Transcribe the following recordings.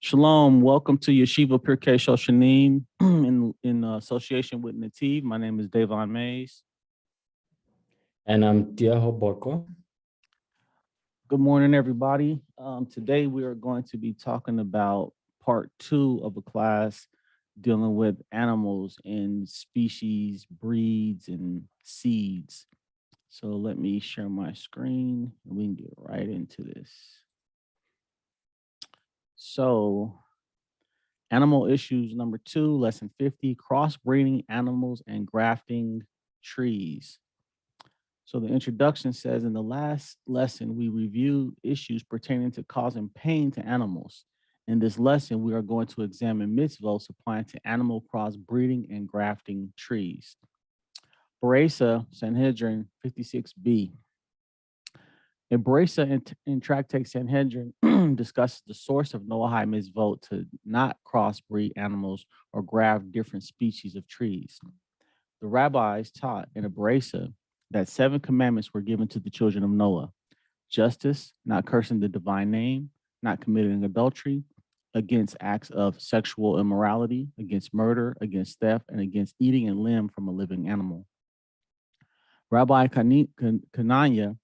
Shalom, welcome to Yeshiva Pirkei Shoshanim in association with Nativ. My name is Davon Mays. And I'm Tiago Boko. Good morning, everybody. Today we are going to be talking about part 2 of a class dealing with animals and species, breeds, and seeds. So let me share my screen and we can get right into this. So animal issues number 2, lesson 50, crossbreeding animals and grafting trees. So the introduction says, in the last lesson, we reviewed issues pertaining to causing pain to animals. In this lesson, we are going to examine mitzvot applying to animal crossbreeding and grafting trees. Beresa, Sanhedrin 56b. A Beresa in Tractate Sanhedrin discusses the source of Noahide mitzvot to not crossbreed animals or graft different species of trees. The rabbis taught in a Beresa that 7 commandments were given to the children of Noah: justice, not cursing the divine name, not committing adultery, against acts of sexual immorality, against murder, against theft, and against eating a limb from a living animal. Rabbi Kananya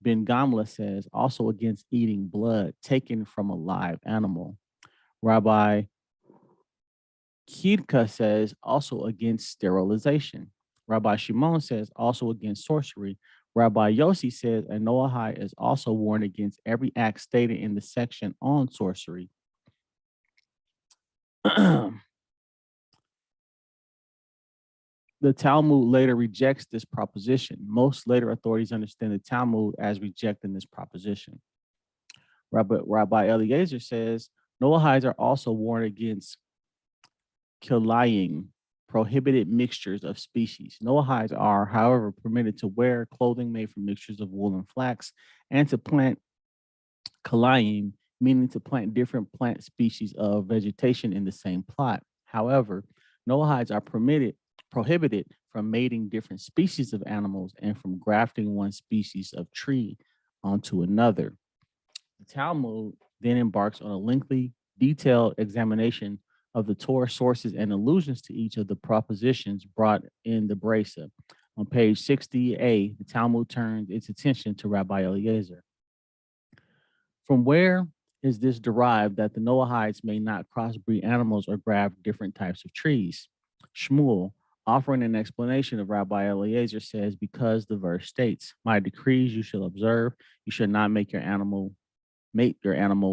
Ben Gamla says also against eating blood taken from a live animal. Rabbi Kidka says also against sterilization. Rabbi Shimon says also against sorcery. Rabbi Yossi says a Noahide is also warned against every act stated in the section on sorcery. The Talmud later rejects this proposition. Most later authorities understand the Talmud as rejecting this proposition. Rabbi Eliezer says Noahides are also warned against kilaying, prohibited mixtures of species. Noahides are, however, permitted to wear clothing made from mixtures of wool and flax, and to plant kilayim, meaning to plant different plant species of vegetation in the same plot. However, Noahides are prohibited from mating different species of animals and from grafting one species of tree onto another. The Talmud then embarks on a lengthy, detailed examination of the Torah sources and allusions to each of the propositions brought in the Beresa. On page 60a, the Talmud turns its attention to Rabbi Eliezer. From where is this derived that the Noahides may not crossbreed animals or graft different types of trees? Shmuel, offering an explanation of Rabbi Eliezer, says, because the verse states, my decrees you shall observe, you shall not mate your animal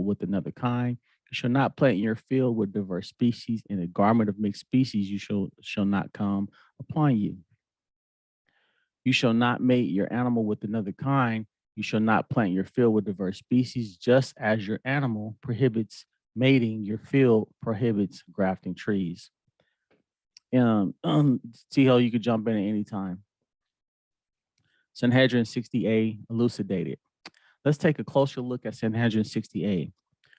with another kind. You shall not plant your field with diverse species, and a garment of mixed species you shall not come upon you. You shall not mate your animal with another kind. You shall not plant your field with diverse species, just as your animal prohibits mating, your field prohibits grafting trees. T-Ho, you could jump in at any time. Sanhedrin 60a elucidated. Let's take a closer look at Sanhedrin 60a.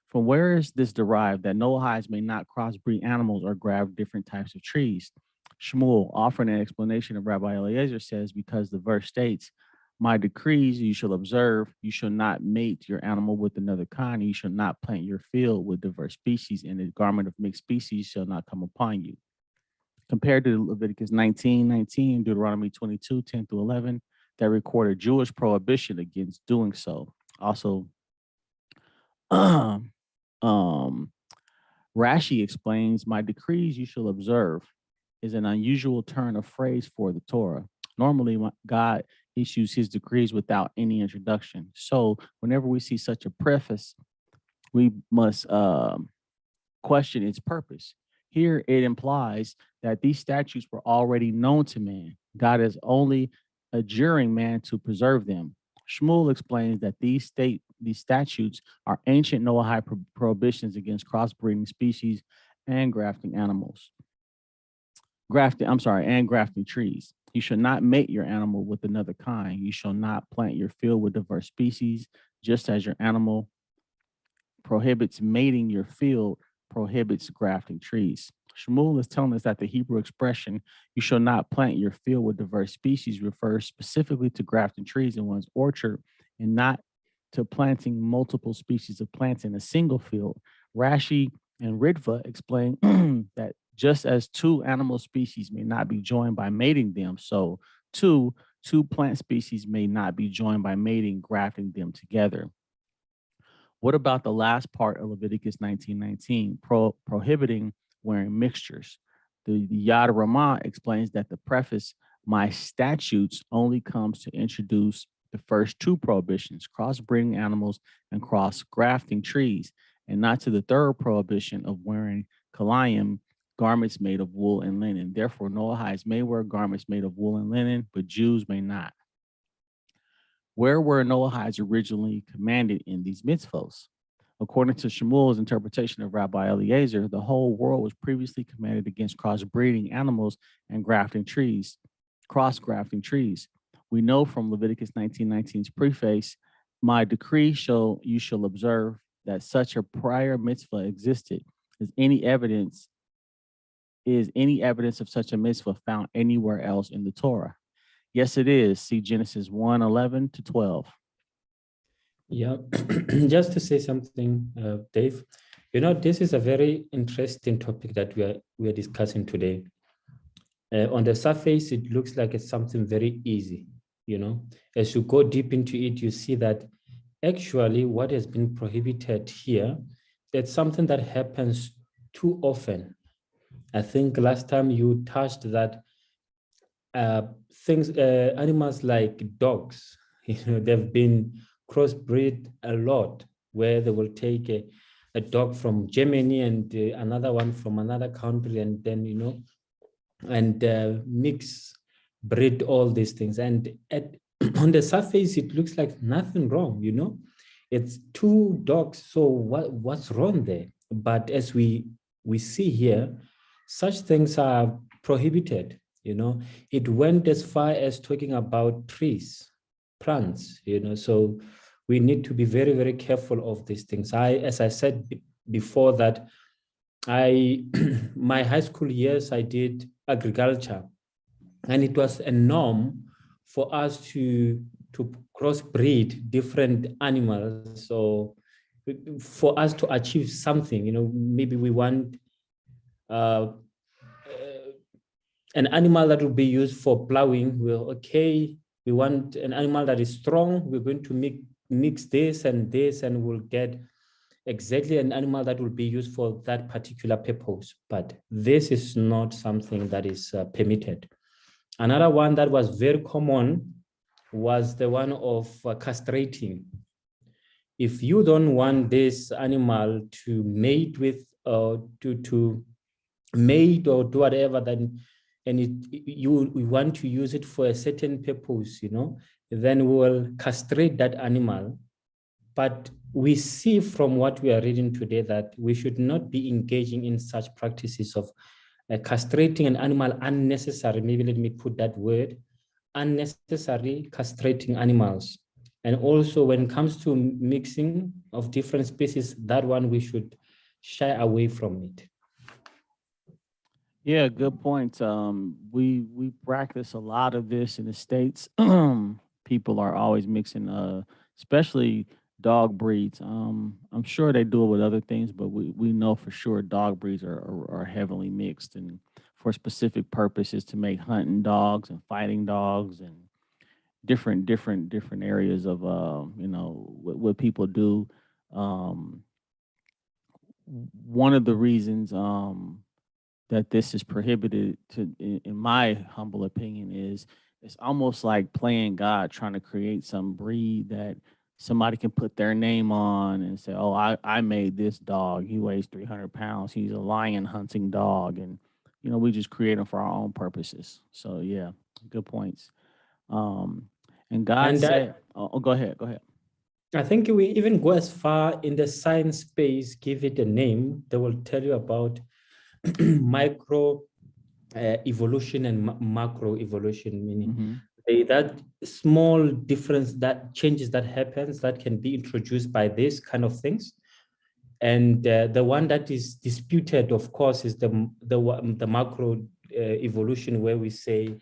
From where is this derived that Noahides may not crossbreed animals or graft different types of trees? Shmuel, offering an explanation of Rabbi Eliezer, says, because the verse states, my decrees you shall observe, you shall not mate your animal with another kind, you shall not plant your field with diverse species, and a garment of mixed species shall not come upon you. Compared to Leviticus 19:19, Deuteronomy 22:10-11, that record a Jewish prohibition against doing so. Also, Rashi explains, my decrees you shall observe is an unusual turn of phrase for the Torah. Normally, God issues his decrees without any introduction. So whenever we see such a preface, we must question its purpose. Here it implies that these statutes were already known to man. God is only adjuring man to preserve them. Shmuel explains that these statutes are ancient Noahide prohibitions against crossbreeding species and grafting animals. And grafting trees. You shall not mate your animal with another kind. You shall not plant your field with diverse species, just as your animal prohibits mating, your field prohibits grafting trees. Shmuel is telling us that the Hebrew expression, you shall not plant your field with diverse species, refers specifically to grafting trees in one's orchard and not to planting multiple species of plants in a single field. Rashi and Ritva explain that just as two animal species may not be joined by mating them, so two plant species may not be joined by mating, grafting them together. What about the last part of Leviticus 19:19, prohibiting wearing mixtures? The Yad Ramah explains that the preface, "My statutes," only comes to introduce the first two prohibitions, crossbreeding animals and cross grafting trees, and not to the third prohibition of wearing kalayim, garments made of wool and linen. Therefore, Noahites may wear garments made of wool and linen, but Jews may not. Where were Noahites originally commanded in these mitzvos? According to Shemuel's interpretation of Rabbi Eliezer, the whole world was previously commanded against crossbreeding animals and grafting trees, cross-grafting trees. We know from Leviticus 19:19's preface, "My decree you shall observe," that such a prior mitzvah existed. Is any evidence of such a mitzvah found anywhere else in the Torah? Yes, it is. See Genesis 1:11 to 12. Yeah, just to say something, Dave, this is a very interesting topic that we are discussing today. On the surface, it looks like it's something very easy. As you go deep into it, you see that actually what has been prohibited here, it's something that happens too often. I think last time you touched that animals like dogs, they've been crossbreed a lot, where they will take a dog from Germany and another one from another country, and then mix, breed all these things. And on the surface, it looks like nothing wrong. It's two dogs. So what's wrong there? But as we see here, such things are prohibited. It went as far as talking about trees, plants. So we need to be very, very careful of these things. As I said before, that my high school years, I did agriculture, and it was a norm for us to crossbreed different animals. So for us to achieve something, maybe we want an animal that will be used for plowing. We want an animal that is strong. We're going to mix this, and we'll get exactly an animal that will be used for that particular purpose. But this is not something that is permitted. Another one that was very common was the one of castrating. If you don't want this animal to mate with, to mate or do whatever, then we want to use it for a certain purpose, then we will castrate that animal. But we see from what we are reading today that we should not be engaging in such practices of castrating an animal unnecessary. Maybe let me put that word, unnecessary castrating animals. And also when it comes to mixing of different species, that one we should shy away from it. Yeah, good point. We practice a lot of this in the States. People are always mixing, especially dog breeds. I'm sure they do it with other things, but we know for sure dog breeds are heavily mixed and for specific purposes to make hunting dogs and fighting dogs and different areas of what people do. One of the reasons that this is prohibited, in my humble opinion, is it's almost like playing God, trying to create some breed that somebody can put their name on and say, "Oh, I made this dog. He weighs 300 pounds. He's a lion hunting dog," and we just create them for our own purposes. So yeah, good points. And God said, go ahead. I think we even go as far in the science space, give it a name. They will tell you about micro evolution and macro evolution, meaning that small difference, that changes that happens, that can be introduced by this kind of things. And the one that is disputed, of course, is the macro evolution, where we say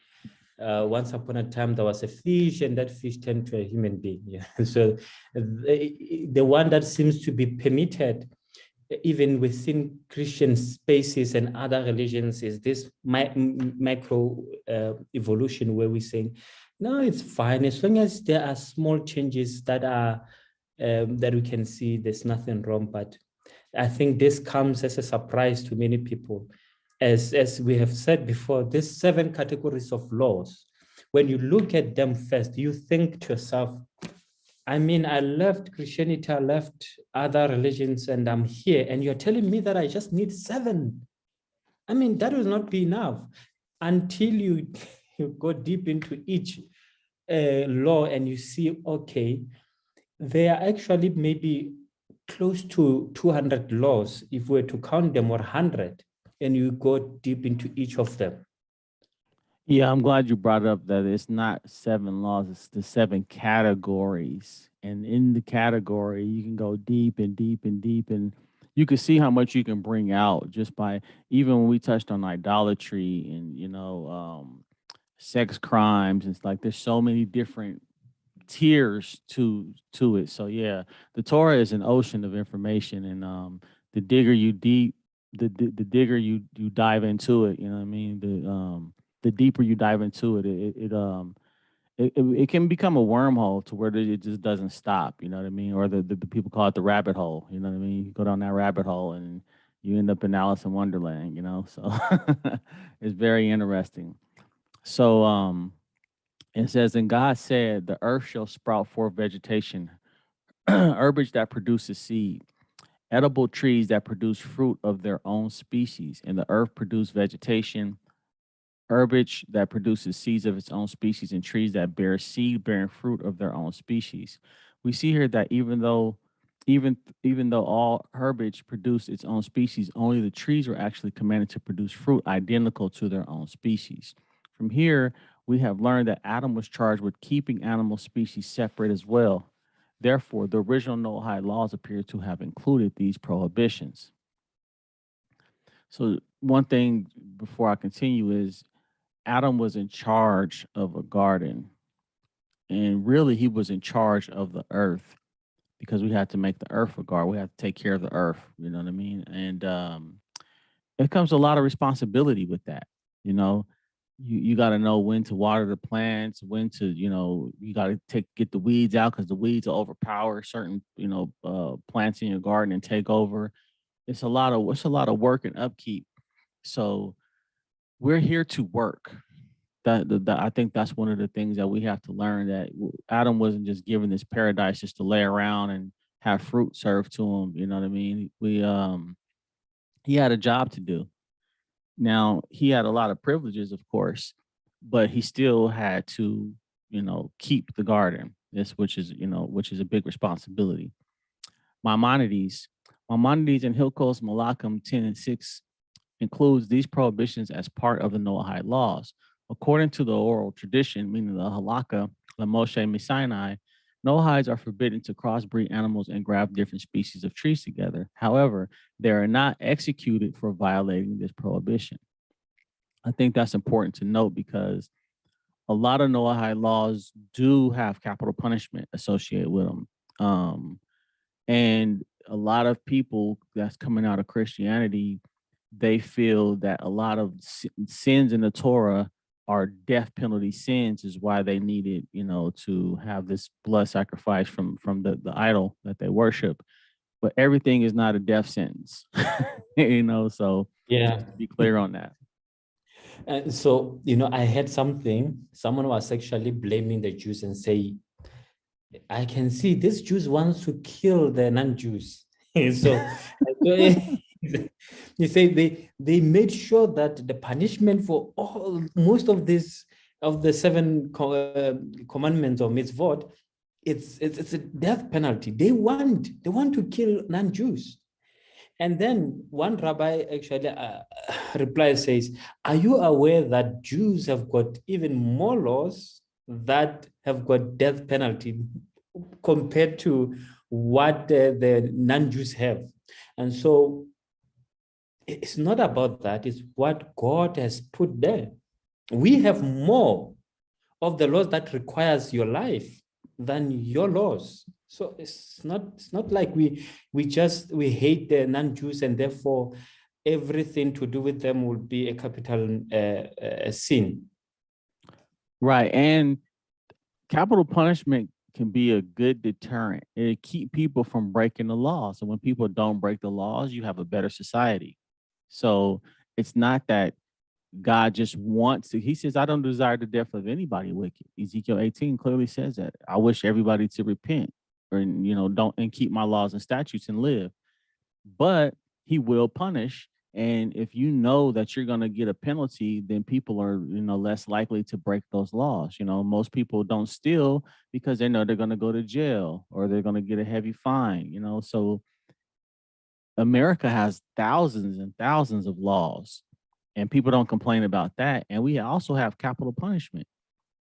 once upon a time there was a fish, and that fish turned to a human being. Yeah. So the one that seems to be permitted even within Christian spaces and other religions is this micro evolution, where we're saying, no, it's fine as long as there are small changes that are that we can see. There's nothing wrong. But I think this comes as a surprise to many people. As we have said before, these 7 categories of laws, when you look at them first, you think to yourself, I mean, I left Christianity, I left other religions, and I'm here, and you're telling me that I just need 7. I mean, that will not be enough until you go deep into each law and you see, okay, there are actually maybe close to 200 laws if we were to count them, or 100, and you go deep into each of them. Yeah, I'm glad you brought up that it's not 7 laws, it's the 7 categories. And in the category, you can go deep and deep and deep. And you can see how much you can bring out just by, even when we touched on idolatry and, sex crimes. It's like there's so many different tiers to it. So yeah, the Torah is an ocean of information, and the digger you deep, the digger you dive into it. You know what I mean? The deeper you dive into it, it can become a wormhole to where it just doesn't stop. You know what I mean? Or the people call it the rabbit hole. You know what I mean? You go down that rabbit hole and you end up in Alice in Wonderland. You know, so it's very interesting. So it says, and God said, the earth shall sprout forth vegetation, herbage that produces seed, edible trees that produce fruit of their own species, and the earth produce vegetation, herbage that produces seeds of its own species, and trees that bear seed bearing fruit of their own species. We see here that even though all herbage produce its own species, only the trees were actually commanded to produce fruit identical to their own species. From here, we have learned that Adam was charged with keeping animal species separate as well. Therefore, the original Noahide laws appear to have included these prohibitions. So, one thing before I continue is Adam was in charge of a garden, and really he was in charge of the earth because we had to make the earth a garden. We had to take care of the earth. You know what I mean? And it comes a lot of responsibility with that. You know, you got to know when to water the plants, when to you got to get the weeds out because the weeds will overpower certain plants in your garden and take over. It's a lot of work and upkeep. So we're here to work. I think that's one of the things that we have to learn, that Adam wasn't just given this paradise just to lay around and have fruit served to him. You know what I mean? He had a job to do. Now he had a lot of privileges, of course, but he still had to, keep the garden. Which is a big responsibility. Maimonides, Maimonides and Hilkos Malachim 10 and 6 includes these prohibitions as part of the Noahide laws. According to the oral tradition, meaning the halakha, the Moshe Sinai, Noahides are forbidden to crossbreed animals and graft different species of trees together. However, they are not executed for violating this prohibition. I think that's important to note because a lot of Noahide laws do have capital punishment associated with them. And a lot of people that's coming out of Christianity, they feel that a lot of sins in the Torah are death penalty sins, is why they needed, to have this blood sacrifice from the idol that they worship. But everything is not a death sentence, So Yeah. just to be clear on that. And so, I had someone was actually blaming the Jews and say, I can see this Jews wants to kill the non-Jews. so you say they made sure that the punishment for most of the 7 commandments or mitzvot, it's a death penalty. They want to kill non-Jews. And then one rabbi actually replies, says, are you aware that Jews have got even more laws that have got death penalty compared to what the non-Jews have? And so it's not about that. It's what God has put there. We have more of the laws that requires your life than your laws. So it's not like we hate the non-Jews and therefore everything to do with them will be a capital sin. Right. And capital punishment can be a good deterrent. It keep people from breaking the law. So when people don't break the laws, you have a better society. So it's not that God just wants to. He says, I don't desire the death of anybody wicked. Ezekiel 18 clearly says that. I wish everybody to repent or, don't and keep my laws and statutes and live. But he will punish. And if you know that you're going to get a penalty, then people are, less likely to break those laws. Most people don't steal because they know they're going to go to jail or they're going to get a heavy fine, So America has thousands and thousands of laws and people don't complain about that. And we also have capital punishment.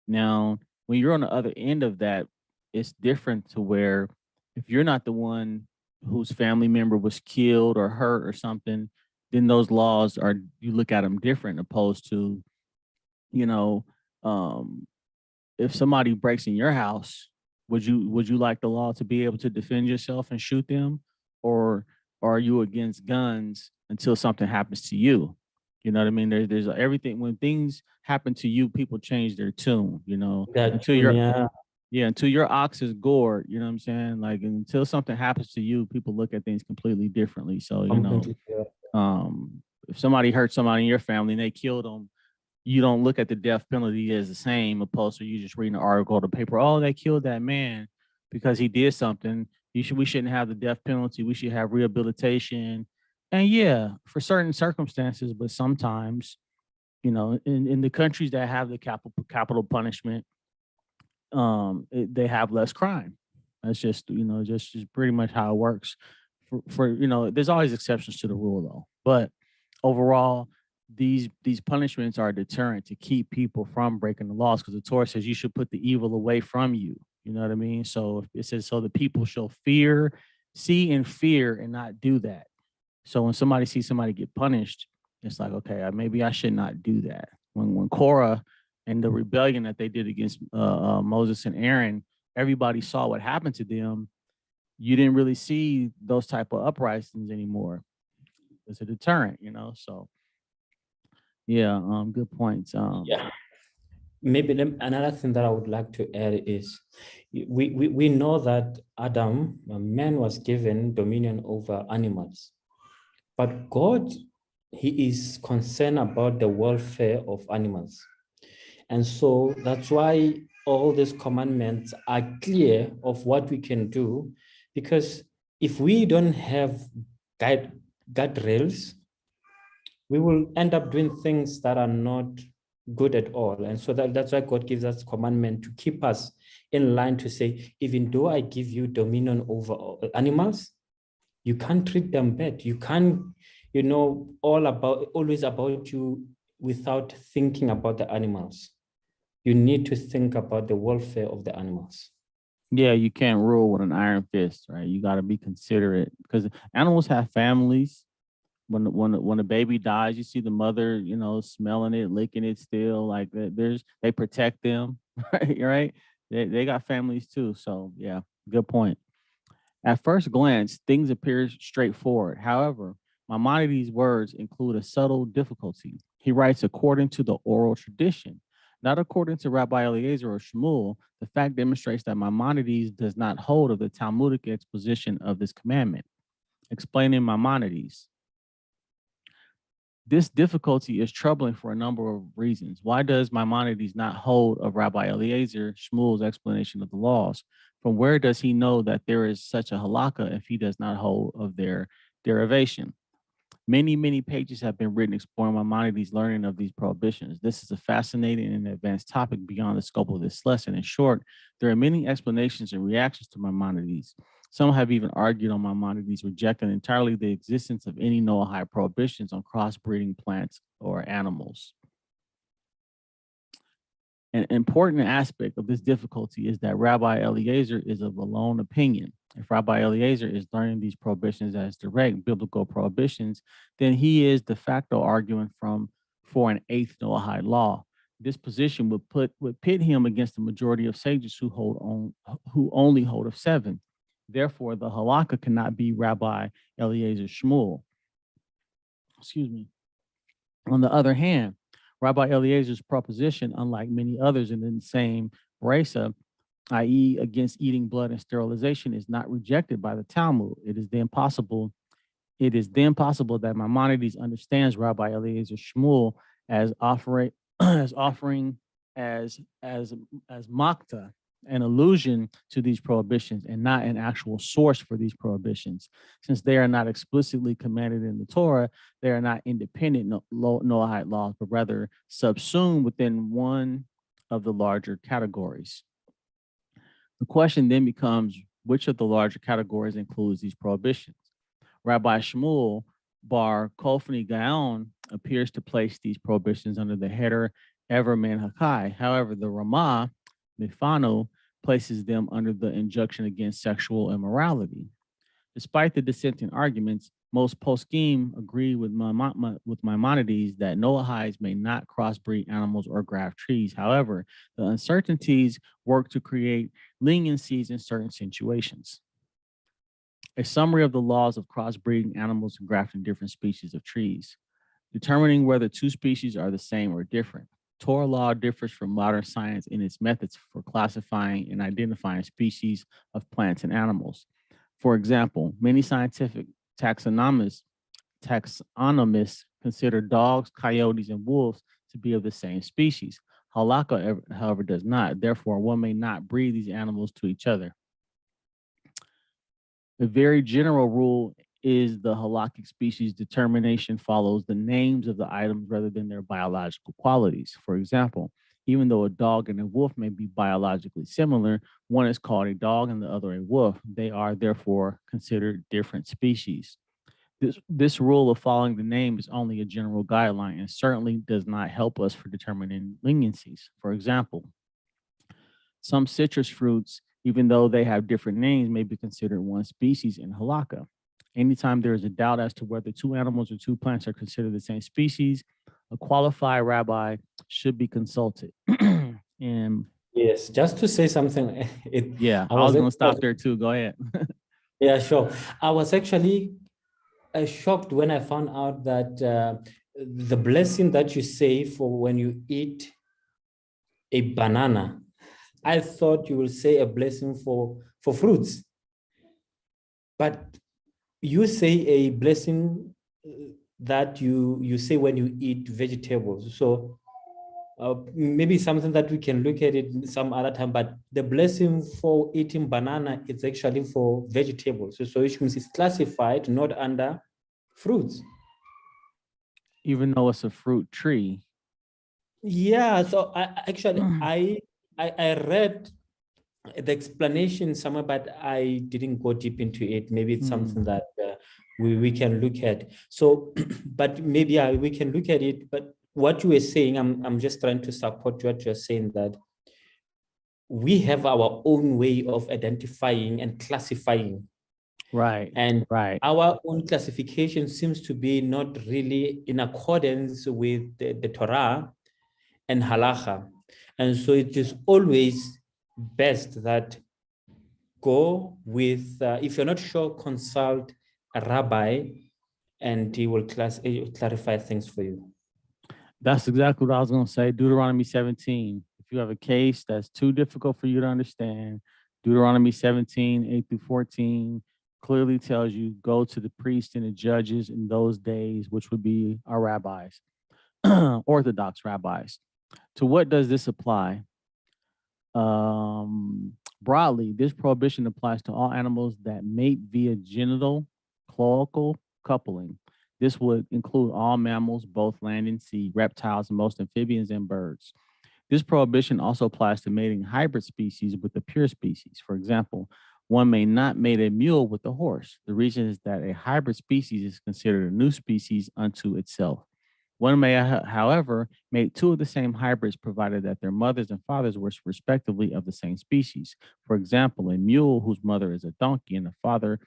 Now, when you're on the other end of that, it's different to where if you're not the one whose family member was killed or hurt or something, then those laws are, you look at them different opposed to, you know, um, if somebody breaks in your house, would you like the law to be able to defend yourself and shoot them, or are you against guns until something happens to you? You know what I mean? There's everything. When things happen to you, people change their tune. That Until you're yeah, yeah, until your ox is gored. You know what I'm saying? Like until something happens to you, people look at things completely differently. So completely. if somebody hurt somebody in your family and they killed them, you don't look at the death penalty as the same, opposed to you just reading an article or the paper. Oh, they killed that man because he did something. We shouldn't have the death penalty. We should have rehabilitation. And yeah, for certain circumstances, but sometimes, in the countries that have the capital punishment, they have less crime. That's just just pretty much how it works. There's always exceptions to the rule though, but overall, these punishments are a deterrent to keep people from breaking the laws because the Torah says you should put the evil away from you. You know what I mean? So it says so the people shall see and fear and not do that. So when somebody sees somebody get punished, it's like, okay, maybe I should not do that. When Korah and the rebellion that they did against Moses and Aaron, everybody saw what happened to them. You didn't really see those type of uprisings anymore. It's a deterrent. So yeah, good points. Yeah. Maybe another thing that I would like to add is we know that Adam, man, was given dominion over animals, but God, he is concerned about the welfare of animals. And so that's why all these commandments are clear of what we can do, because if we don't have guardrails, we will end up doing things that are not good at all. And so that's why God gives us commandment to keep us in line, to say, even though I give you dominion over animals, you can't treat them bad. You can't, always about you without thinking about the animals. You need to think about the welfare of the animals. Yeah, you can't rule with an iron fist, right? You got to be considerate because animals have families. When a baby dies, you see the mother, smelling it, licking it still. Like they protect them, right? Right? They got families too. So yeah, good point. At first glance, things appear straightforward. However, Maimonides' words include a subtle difficulty. He writes according to the oral tradition, not according to Rabbi Eliezer or Shmuel. The fact demonstrates that Maimonides does not hold of the Talmudic exposition of this commandment. Explaining Maimonides. This difficulty is troubling for a number of reasons. Why does Maimonides not hold of Rabbi Eliezer Shmuel's explanation of the laws? From where does he know that there is such a halakha if he does not hold of their derivation? Many, many pages have been written exploring Maimonides' learning of these prohibitions. This is a fascinating and advanced topic beyond the scope of this lesson. In short, there are many explanations and reactions to Maimonides. Some have even argued on Maimonides rejecting entirely the existence of any Noahide prohibitions on crossbreeding plants or animals. An important aspect of this difficulty is that Rabbi Eliezer is of a lone opinion. If Rabbi Eliezer is learning these prohibitions as direct biblical prohibitions, then he is de facto arguing for an eighth Noahide law. This position would pit him against the majority of sages who only hold of seven. Therefore, the halakha cannot be Rabbi Eliezer Shmuel. Excuse me. On the other hand, Rabbi Eliezer's proposition, unlike many others in the same brisa, i.e., against eating blood and sterilization, is not rejected by the Talmud. It is then possible that Maimonides understands Rabbi Eliezer Shmuel as offering as makta, an allusion to these prohibitions, and not an actual source for these prohibitions. Since they are not explicitly commanded in the Torah, they are not independent Noahide laws, but rather subsumed within one of the larger categories. The question then becomes, which of the larger categories includes these prohibitions? Rabbi Shmuel Bar Kofni Gaon appears to place these prohibitions under the header Ever Man Hakai. However, the Ramah Mifano places them under the injunction against sexual immorality. Despite the dissenting arguments, most poskim agree with Maimonides that Noahides may not crossbreed animals or graft trees. However, the uncertainties work to create leniencies in certain situations. A summary of the laws of crossbreeding animals and grafting different species of trees. Determining whether two species are the same or different. Torah law differs from modern science in its methods for classifying and identifying species of plants and animals. For example, many scientific taxonomists consider dogs, coyotes, and wolves to be of the same species. Halakha, however, does not. Therefore, one may not breed these animals to each other. A very general rule is the halakhic species determination follows the names of the items rather than their biological qualities. For example, even though a dog and a wolf may be biologically similar, one is called a dog and the other a wolf. They are therefore considered different species. This rule of following the name is only a general guideline and certainly does not help us for determining leniencies. For example, some citrus fruits, even though they have different names, may be considered one species in halakha. Anytime there is a doubt as to whether two animals or two plants are considered the same species, a qualified rabbi should be consulted. And Yes, just to say something, yeah, I I was was going to stop actually, there too. Go ahead. yeah, sure. I was actually shocked when I found out that the blessing that you say for when you eat a banana, I thought you will say a blessing for fruits, but you say a blessing that you say when you eat vegetables. So maybe something that we can look at it some other time, but the blessing for eating banana is actually for vegetables. So which means it's classified not under fruits. Even though it's a fruit tree. Yeah, so I read the explanation somewhere, but I didn't go deep into it. Maybe it's something that we can look at. So, but maybe we can look at it. But what you were saying, I'm just trying to support what you're saying, that we have our own way of identifying and classifying. Right. And right. our own classification seems to be not really in accordance with the Torah and halacha. And so it is always best that go with, if you're not sure, consult a rabbi and he will clarify things for you. That's exactly what I was going to say. Deuteronomy 17. If you have a case that's too difficult for you to understand, Deuteronomy 17, 8 through 14 clearly tells you go to the priest and the judges in those days, which would be our rabbis, Orthodox rabbis. To what does this apply? Broadly, this prohibition applies to all animals that mate via genital cloacal coupling. This would include all mammals, both land and sea, reptiles, and most amphibians and birds. This prohibition also applies to mating hybrid species with the pure species. For example, one may not mate a mule with a horse. The reason is that a hybrid species is considered a new species unto itself. One may, however, mate two of the same hybrids provided that their mothers and fathers were respectively of the same species. For example, a mule whose mother is a donkey and father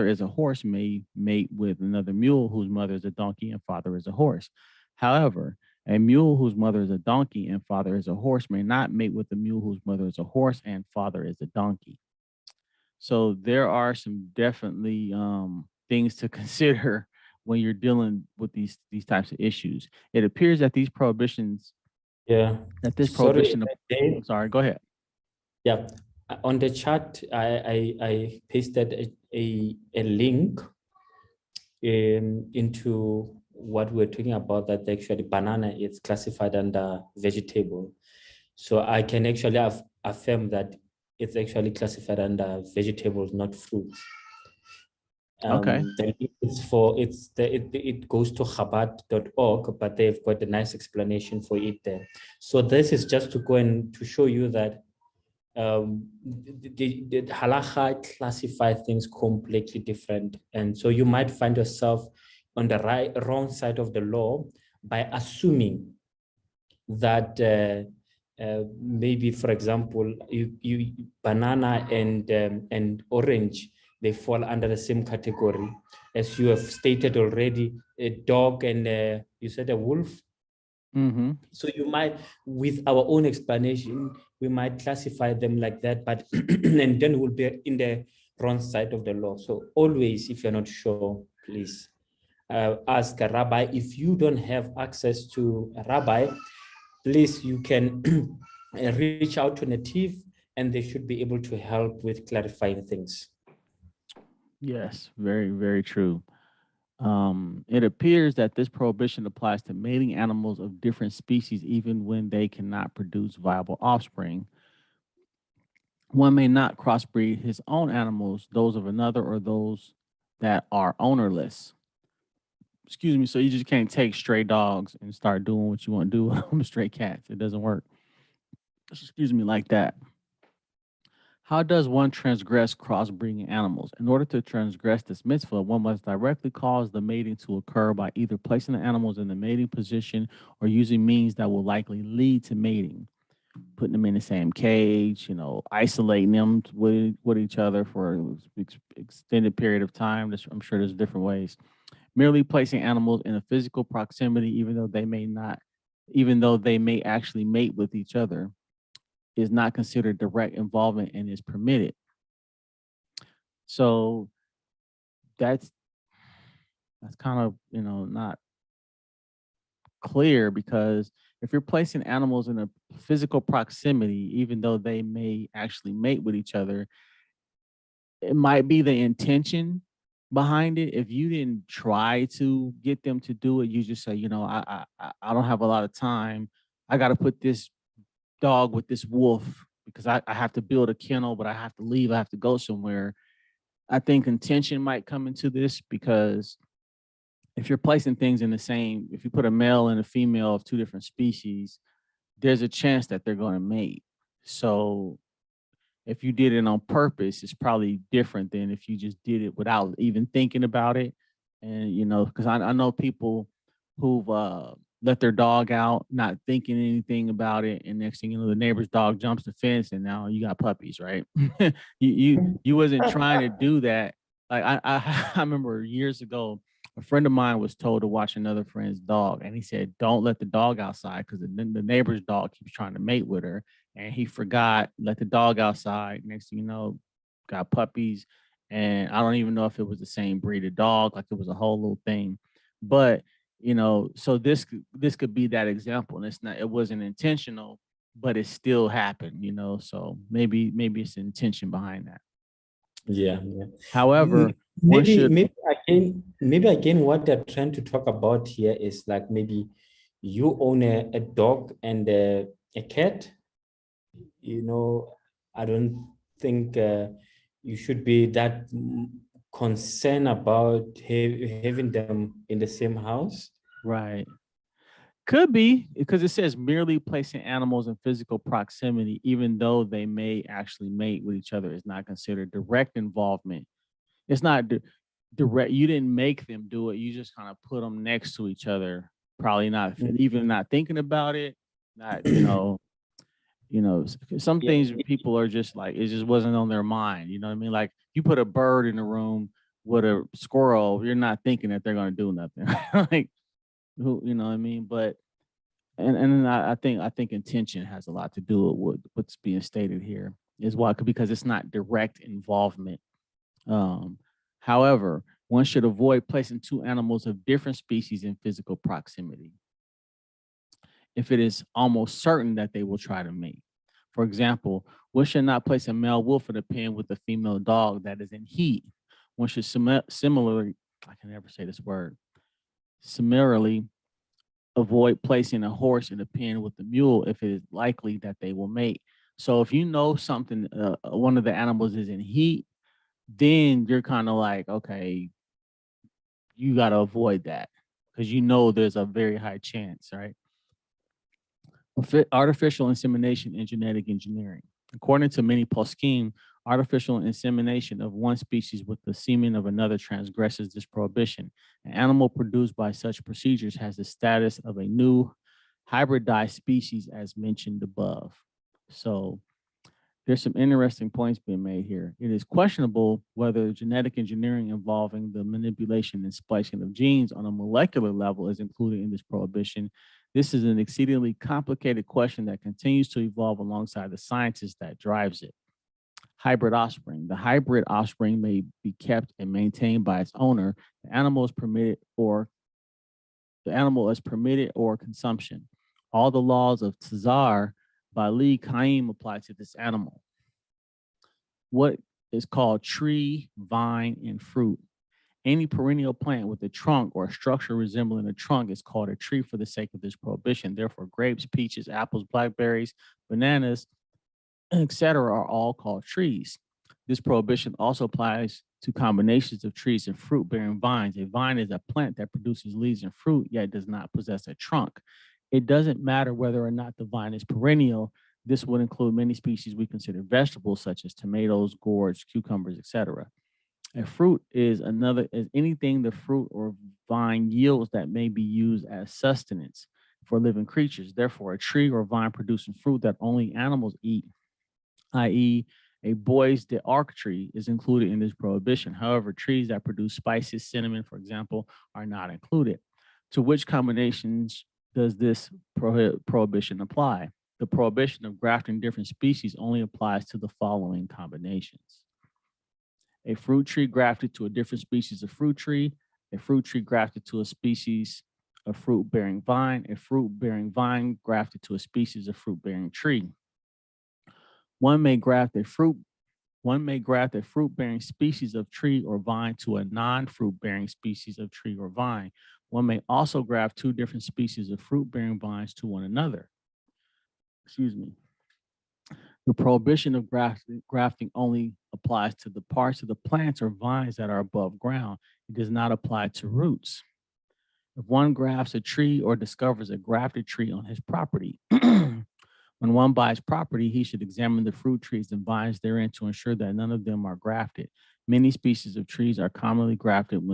is a horse may mate with another mule whose mother is a donkey and father is a horse. However, A mule whose mother is a donkey and father is a horse may not mate with a mule whose mother is a horse and father is a donkey. So there are some definitely things to consider when you're dealing with these types of issues. It appears that these prohibitions Yeah. that this Sorry, prohibition. again. I'm sorry. Go ahead. Yeah. On the chat, I pasted a link into what we're talking about, that actually banana is classified under vegetable. So I can actually affirm that it's actually classified under vegetables, not fruits. Okay. The link is for it goes to Chabad.org, but they've got a nice explanation for it there. So this is just to go and to show you that the halacha classify things completely different, and so you might find yourself on the wrong side of the law by assuming that maybe, for example, you banana and orange, they fall under the same category, as you have stated already. A dog and you said a wolf. Mm-hmm. So you might, with our own explanation, we might classify them like that, but and then we'll be in the wrong side of the law. So always, if you're not sure, please ask a rabbi. If you don't have access to a rabbi, please, you can reach out to Native, and they should be able to help with clarifying things. Yes, very, very true. It appears that this prohibition applies to mating animals of different species, even when they cannot produce viable offspring. One may not crossbreed his own animals, those of another, or those that are ownerless. Excuse me. So you just can't take stray dogs and start doing what you want to do with them, stray cats. It doesn't work. Excuse me, like that. How does one transgress crossbreeding animals? In order to transgress this mitzvah, one must directly cause the mating to occur by either placing the animals in the mating position or using means that will likely lead to mating. Putting them in the same cage, isolating them with each other for an extended period of time. I'm sure there's different ways. Merely placing animals in a physical proximity, even though they may actually mate with each other, is not considered direct involvement and is permitted. So that's kind of not clear, because if you're placing animals in a physical proximity, even though they may actually mate with each other, it might be the intention behind it. If you didn't try to get them to do it, you just say, I don't have a lot of time. I got to put this dog with this wolf because I have to build a kennel, but I have to leave. I have to go somewhere. I think intention might come into this, because if you're placing things in the same, if you put a male and a female of two different species, there's a chance that they're going to mate. So if you did it on purpose, it's probably different than if you just did it without even thinking about it. And, because I know people who've let their dog out, not thinking anything about it. And next thing you know, the neighbor's dog jumps the fence and now you got puppies, right? You wasn't trying to do that. Like I remember years ago, a friend of mine was told to watch another friend's dog. And he said, don't let the dog outside because the neighbor's dog keeps trying to mate with her, and he forgot, let the dog outside. Next thing you know, got puppies. And I don't even know if it was the same breed of dog, like it was a whole little thing. But, so this could be that example. And it wasn't intentional, but it still happened, so maybe it's intention behind that. Yeah. However, one Maybe should. maybe again what they're trying to talk about here is like, maybe you own a dog and a cat. I don't think you should be that concerned about having them in the same house. Right. Could be, because it says merely placing animals in physical proximity, even though they may actually mate with each other, is not considered direct involvement. It's not direct. You didn't make them do it. You just kind of put them next to each other. Probably not even not thinking about it. Not some Yeah. things people are just like, it just wasn't on their mind. You know what I mean? Like you put a bird in a room with a squirrel, you're not thinking that they're going to do nothing. Like who, you know what I mean? But and I think intention has a lot to do with what's being stated here is why, because it's not direct involvement. Um, However, one should avoid placing two animals of different species in physical proximity if it is almost certain that they will try to mate. For example, one should not place a male wolf in a pen with a female dog that is in heat. One should similarly, I can never say this word, similarly avoid placing a horse in a pen with a mule if it is likely that they will mate. So if you know something, one of the animals is in heat, then you're kind of like, okay, you got to avoid that because you know there's a very high chance, right? Artificial insemination and genetic engineering. According to many poskim, artificial insemination of one species with the semen of another transgresses this prohibition. An animal produced by such procedures has the status of a new hybridized species as mentioned above. So there's some interesting points being made here. It is questionable whether genetic engineering involving the manipulation and splicing of genes on a molecular level is included in this prohibition. This is an exceedingly complicated question that continues to evolve alongside the sciences that drives it. Hybrid offspring. The hybrid offspring may be kept and maintained by its owner. The animal is permitted or consumption. All the laws of Tazar by Lee Kaim apply to this animal. What is called tree, vine, and fruit. Any perennial plant with a trunk or a structure resembling a trunk is called a tree for the sake of this prohibition. Therefore, grapes, peaches, apples, blackberries, bananas, etc., are all called trees. This prohibition also applies to combinations of trees and fruit bearing vines. A vine is a plant that produces leaves and fruit, yet does not possess a trunk. It doesn't matter whether or not the vine is perennial. This would include many species we consider vegetables, such as tomatoes, gourds, cucumbers, etc. A fruit is anything the fruit or vine yields that may be used as sustenance for living creatures. Therefore, a tree or vine producing fruit that only animals eat, i.e., a bois d'arc tree, is included in this prohibition. However, trees that produce spices, cinnamon, for example, are not included. To which combinations does this prohibition apply? The prohibition of grafting different species only applies to the following combinations: a fruit tree grafted to a different species of fruit tree, a fruit tree grafted to a species of fruit bearing vine, a fruit bearing vine grafted to a species of fruit bearing tree. One may graft a fruit bearing species of tree or vine to a non-fruit bearing species of tree or vine. One may also graft two different species of fruit bearing vines to one another. Excuse me. The prohibition of grafting only applies to the parts of the plants or vines that are above ground. It does not apply to roots. If one grafts a tree or discovers a grafted tree on his property, when one buys property, he should examine the fruit trees and vines therein to ensure that none of them are grafted. Many species of trees are commonly grafted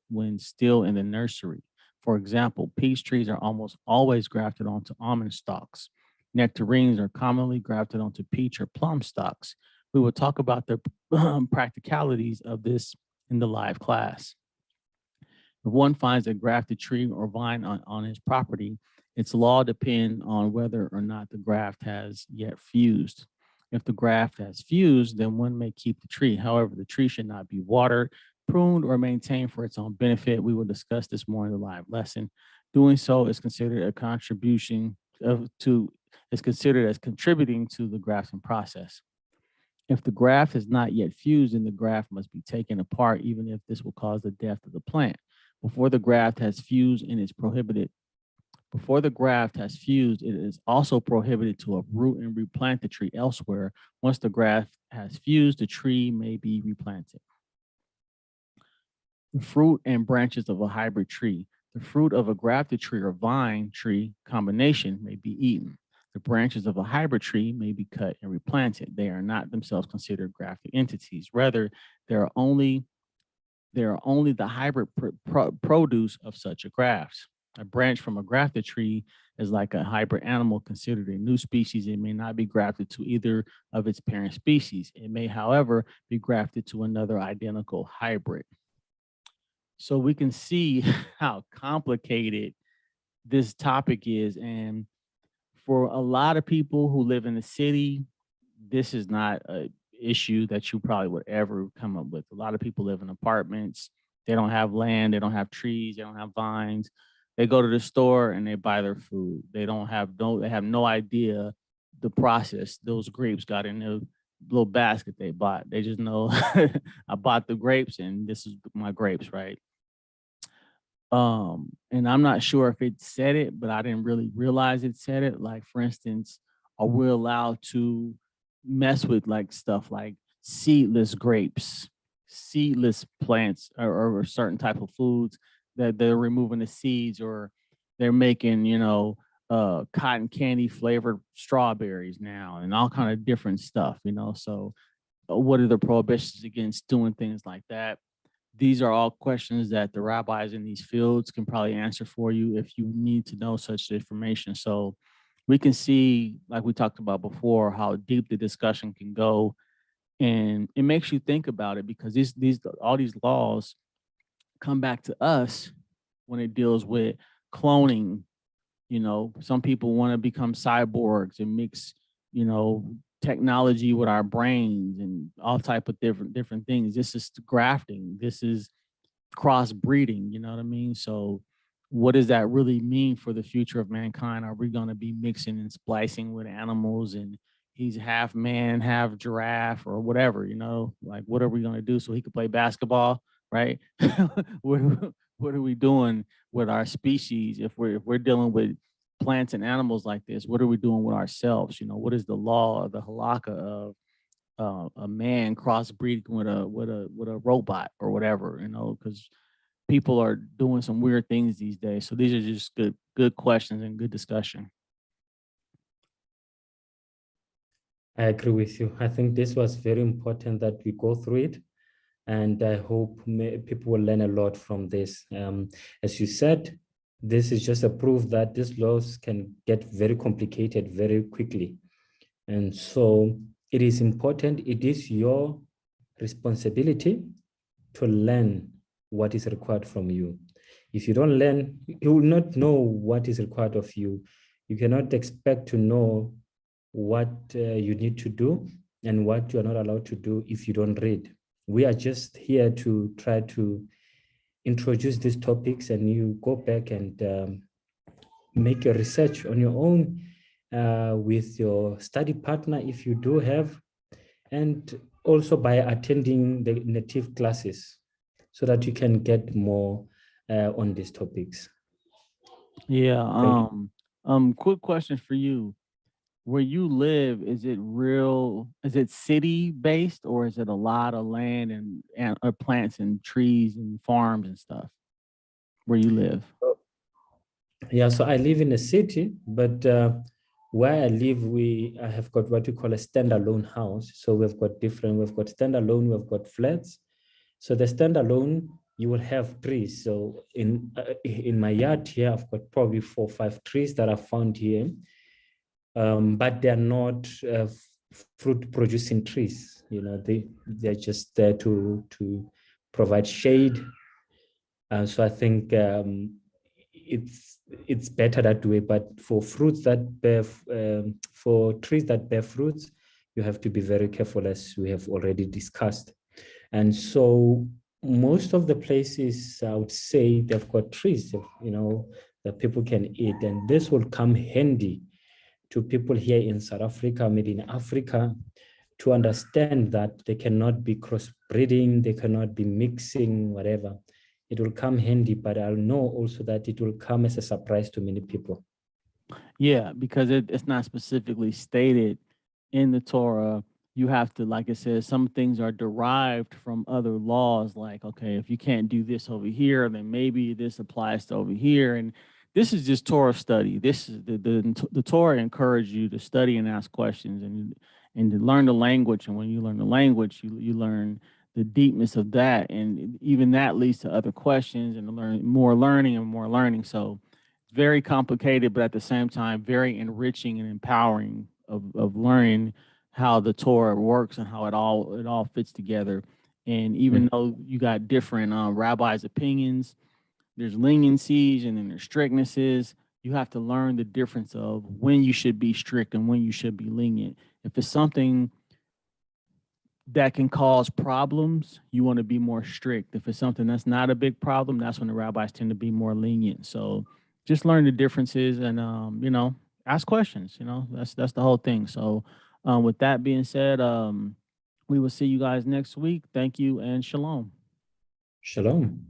when still in the nursery. For example, peach trees are almost always grafted onto almond stalks. Nectarines are commonly grafted onto peach or plum stalks. We will talk about the practicalities of this in the live class. If one finds a grafted tree or vine on his property, its law depends on whether or not the graft has yet fused. If the graft has fused, then one may keep the tree. However, the tree should not be watered, pruned, or maintained for its own benefit. We will discuss this more in the live lesson. Doing so is considered a contribution is considered as contributing to the grafting process. If the graft has not yet fused, then the graft must be taken apart, even if this will cause the death of the plant. Before the graft has fused, it is prohibited. Before the graft has fused, it is also prohibited to uproot and replant the tree elsewhere. Once the graft has fused, the tree may be replanted. The fruit and branches of a hybrid tree. The fruit of a grafted tree or vine tree combination may be eaten. The branches of a hybrid tree may be cut and replanted. They are not themselves considered grafted entities. Rather, they are only the hybrid produce of such a graft. A branch from a grafted tree is like a hybrid animal considered a new species. It may not be grafted to either of its parent species. It may, however, be grafted to another identical hybrid. So we can see how complicated this topic is. And for a lot of people who live in the city, this is not a issue that you probably would ever come up with. A lot of people live in apartments. They don't have land, they don't have trees, they don't have vines. They go to the store and they buy their food. They have no idea the process those grapes got in the little basket they bought. They just know I bought the grapes and this is my grapes, right? And I'm not sure if it said it, but I didn't really realize it said it. Like, for instance, are we allowed to mess with like stuff like seedless grapes, seedless plants, or certain type of foods that they're removing the seeds, or they're making, cotton candy flavored strawberries now and all kind of different stuff, So what are the prohibitions against doing things like that? These are all questions that the rabbis in these fields can probably answer for you if you need to know such information. So we can see, like we talked about before, how deep the discussion can go. And it makes you think about it because these all these laws come back to us when it deals with cloning. Some people want to become cyborgs and mix, technology with our brains and all type of different things. This is grafting. This is crossbreeding, you know what I mean? So what does that really mean for the future of mankind? Are we going to be mixing and splicing with animals and he's half man, half giraffe or whatever, Like, what are we going to do so he could play basketball, right? what, what are we doing with our species if we're dealing with plants and animals like this? What are we doing with ourselves? What is the law of the halakha of a man crossbreeding with a robot or whatever, because people are doing some weird things these days. So these are just good questions and good discussion. I agree with you. I think this was very important that we go through it. And I hope people will learn a lot from this. As you said, this is just a proof that these laws can get very complicated very quickly. And so it is important, it is your responsibility to learn what is required from you. If you don't learn, you will not know what is required of you. You cannot expect to know what you need to do and what you are not allowed to do if you don't read. We are just here to try to introduce these topics, and you go back and make your research on your own with your study partner if you do have, and also by attending the native classes so that you can get more on these topics. Yeah. Quick question for you. Where you live, is it city based, or is it a lot of land and plants and trees and farms and stuff where you live? Yeah, so I live in a city, but where I live, I have got what we call a standalone house. So we've got standalone, we've got flats. So the standalone, you will have trees. So in my yard here, I've got probably 4 or 5 trees that I found here. But they're not fruit producing trees. They're just there to provide shade. So I think it's better that way. But for fruits that bear, for trees that bear fruits, you have to be very careful, as we have already discussed. And so most of the places, I would say, they've got trees, that people can eat, and this will come handy to people here in South Africa, maybe in Africa, to understand that they cannot be crossbreeding, they cannot be mixing, whatever. It will come handy, but I'll know also that it will come as a surprise to many people. Yeah, because it's not specifically stated in the Torah. You have to, like it says, some things are derived from other laws. Like, okay, if you can't do this over here, then maybe this applies to over here. And this is just Torah study. This is the Torah encourages you to study and ask questions and to learn the language. And when you learn the language, you learn the deepness of that, and even that leads to other questions and more learning and more learning. So very complicated, but at the same time, very enriching and empowering of learning how the Torah works and how it all fits together. And even though you got different rabbis' opinions, there's leniencies and then there's strictnesses. you have to learn the difference of when you should be strict and when you should be lenient. If it's something that can cause problems, you want to be more strict. If it's something that's not a big problem, that's when the rabbis tend to be more lenient. So just learn the differences and ask questions. That's the whole thing. So with that being said, we will see you guys next week. Thank you and shalom. Shalom.